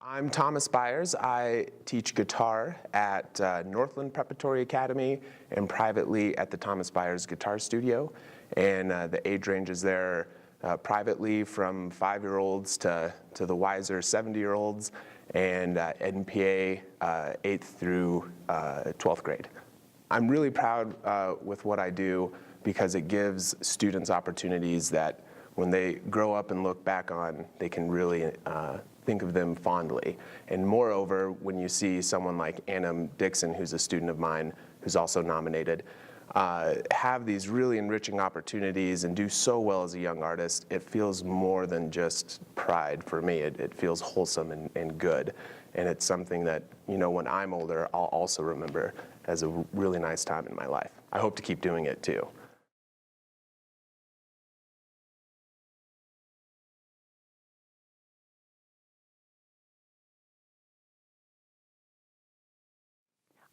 I'm Thomas Byers. I teach guitar at Northland Preparatory Academy and privately at the Thomas Byers Guitar Studio. And the age ranges there privately from 5-year-olds to the wiser 70-year-olds, and NPA 8th through 12th grade. I'm really proud with what I do because it gives students opportunities that when they grow up and look back on, they can really think of them fondly. And moreover, when you see someone like Anna Dixon, who's a student of mine, who's also nominated, have these really enriching opportunities and do so well as a young artist, it feels more than just pride for me. It feels wholesome and good. And it's something that, you know, when I'm older, I'll also remember as a really nice time in my life. I hope to keep doing it too.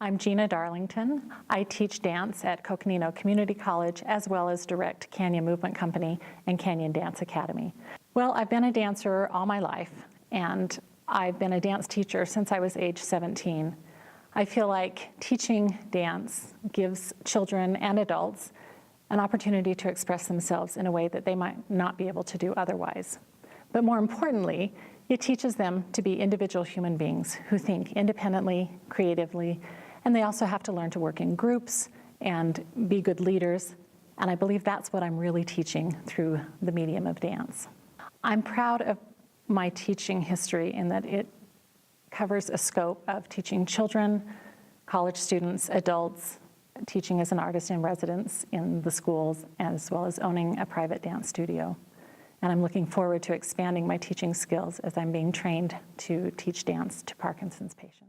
I'm Gina Darlington. I teach dance at Coconino Community College as well as direct Canyon Movement Company and Canyon Dance Academy. Well, I've been a dancer all my life, and I've been a dance teacher since I was age 17. I feel like teaching dance gives children and adults an opportunity to express themselves in a way that they might not be able to do otherwise. But more importantly, it teaches them to be individual human beings who think independently, creatively, and they also have to learn to work in groups and be good leaders. And I believe that's what I'm really teaching through the medium of dance. I'm proud of my teaching history in that it covers a scope of teaching children, college students, adults, teaching as an artist in residence in the schools, as well as owning a private dance studio. And I'm looking forward to expanding my teaching skills as I'm being trained to teach dance to Parkinson's patients.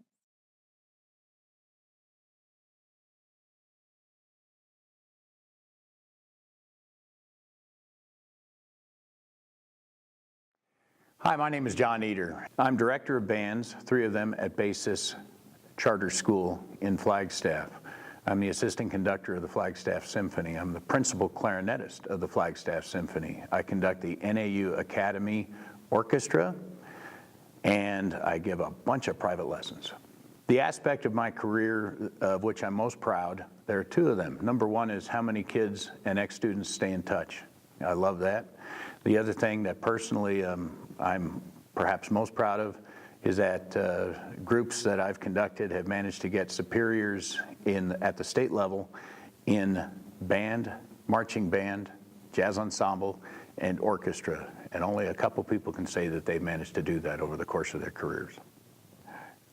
Hi, my name is John Eder. I'm director of bands, 3 of them at Basis Charter School in Flagstaff. I'm the assistant conductor of the Flagstaff Symphony. I'm the principal clarinetist of the Flagstaff Symphony. I conduct the NAU Academy Orchestra, and I give a bunch of private lessons. The aspect of my career of which I'm most proud, there are 2 of them. Number 1 is how many kids and ex-students stay in touch. I love that. The other thing that personally I'm perhaps most proud of is that groups that I've conducted have managed to get superiors at the state level in band, marching band, jazz ensemble, and orchestra. And only a couple people can say that they've managed to do that over the course of their careers.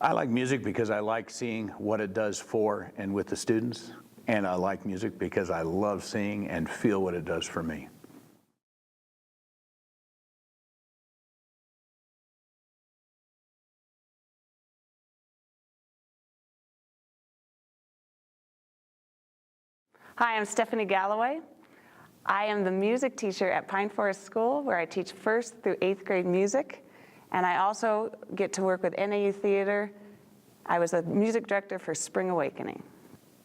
I like music because I like seeing what it does for and with the students, and I like music because I love seeing and feel what it does for me. Hi, I'm Stephanie Galloway. I am the music teacher at Pine Forest School, where I teach 1st through 8th grade music, and I also get to work with NAU Theater. I was a music director for Spring Awakening.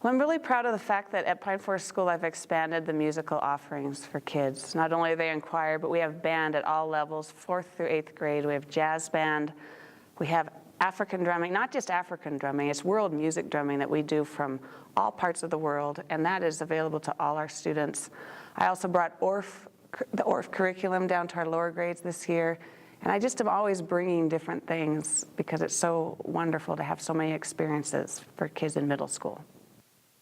Well, I'm really proud of the fact that at Pine Forest School I've expanded the musical offerings for kids. Not only are they in choir, but we have band at all levels, 4th through 8th grade. We have jazz band, we have African drumming, not just African drumming, it's world music drumming that we do from all parts of the world, and that is available to all our students. I also brought the ORF curriculum down to our lower grades this year, and I just am always bringing different things because it's so wonderful to have so many experiences for kids in middle school.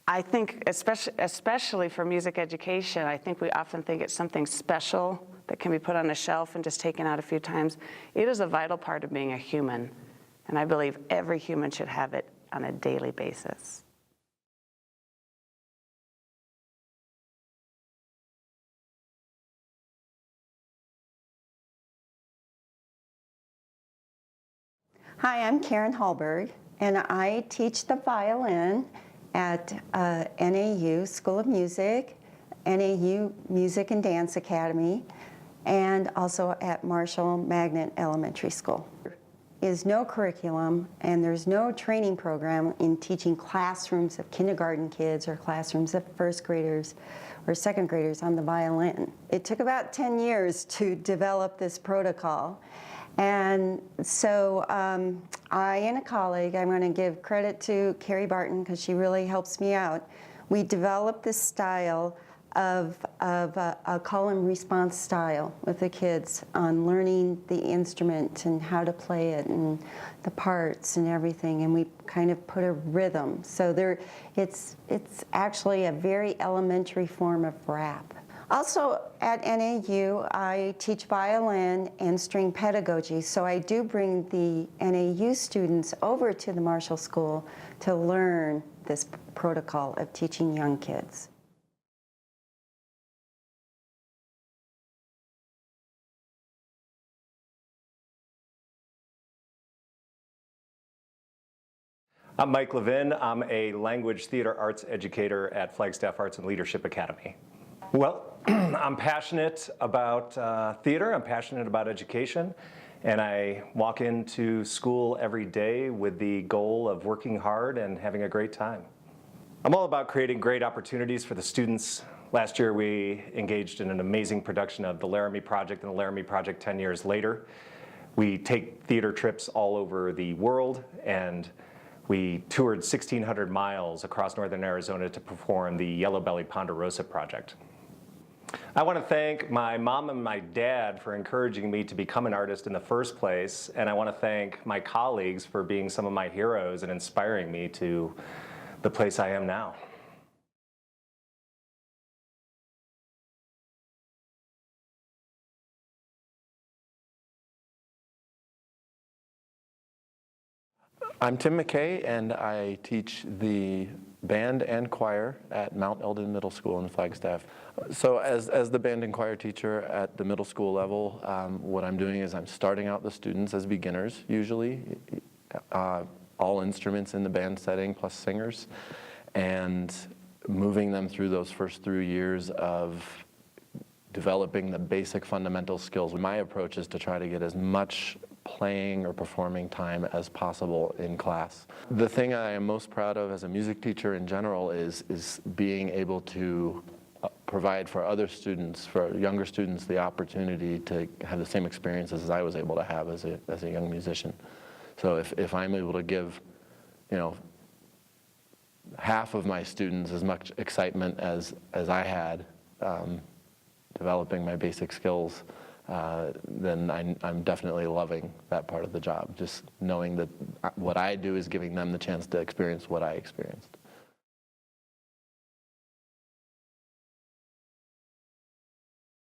I think, especially for music education, I think we often think it's something special that can be put on a shelf and just taken out a few times. It is a vital part of being a human. And I believe every human should have it on a daily basis. Hi, I'm Karin Hallberg, and I teach the violin at NAU School of Music, NAU Music and Dance Academy, and also at Marshall Magnet Elementary School. Is no curriculum, and there's no training program in teaching classrooms of kindergarten kids or classrooms of 1st graders or 2nd graders on the violin. It took about 10 years to develop this protocol, And so I and a colleague, I'm going to give credit to Carrie Barton because she really helps me out. We developed this style of a call and response style with the kids on learning the instrument and how to play it and the parts and everything. And we kind of put a rhythm. So it's actually a very elementary form of rap. Also at NAU, I teach violin and string pedagogy, so I do bring the NAU students over to the Marshall School to learn this protocol of teaching young kids. I'm Mike Levin. I'm a language theater arts educator at Flagstaff Arts and Leadership Academy. Well, I'm passionate about theater, I'm passionate about education, and I walk into school every day with the goal of working hard and having a great time. I'm all about creating great opportunities for the students. Last year we engaged in an amazing production of the Laramie Project and the Laramie Project 10 years later. We take theater trips all over the world, and we toured 1,600 miles across northern Arizona to perform the Yellow Belly Ponderosa Project. I want to thank my mom and my dad for encouraging me to become an artist in the first place, and I want to thank my colleagues for being some of my heroes and inspiring me to the place I am now. I'm Tim McKay, and I teach the band and choir at Mount Eldon Middle School in Flagstaff. So as the band and choir teacher at the middle school level, what I'm doing is I'm starting out the students as beginners, usually, all instruments in the band setting plus singers, and moving them through those first 3 years of developing the basic fundamental skills. My approach is to try to get as much playing or performing time as possible in class. The thing I am most proud of as a music teacher in general is being able to provide for other students, for younger students, the opportunity to have the same experiences as I was able to have as a young musician. So if I'm able to give, half of my students as much excitement as I had developing my basic skills, then I'm definitely loving that part of the job, just knowing that what I do is giving them the chance to experience what I experienced.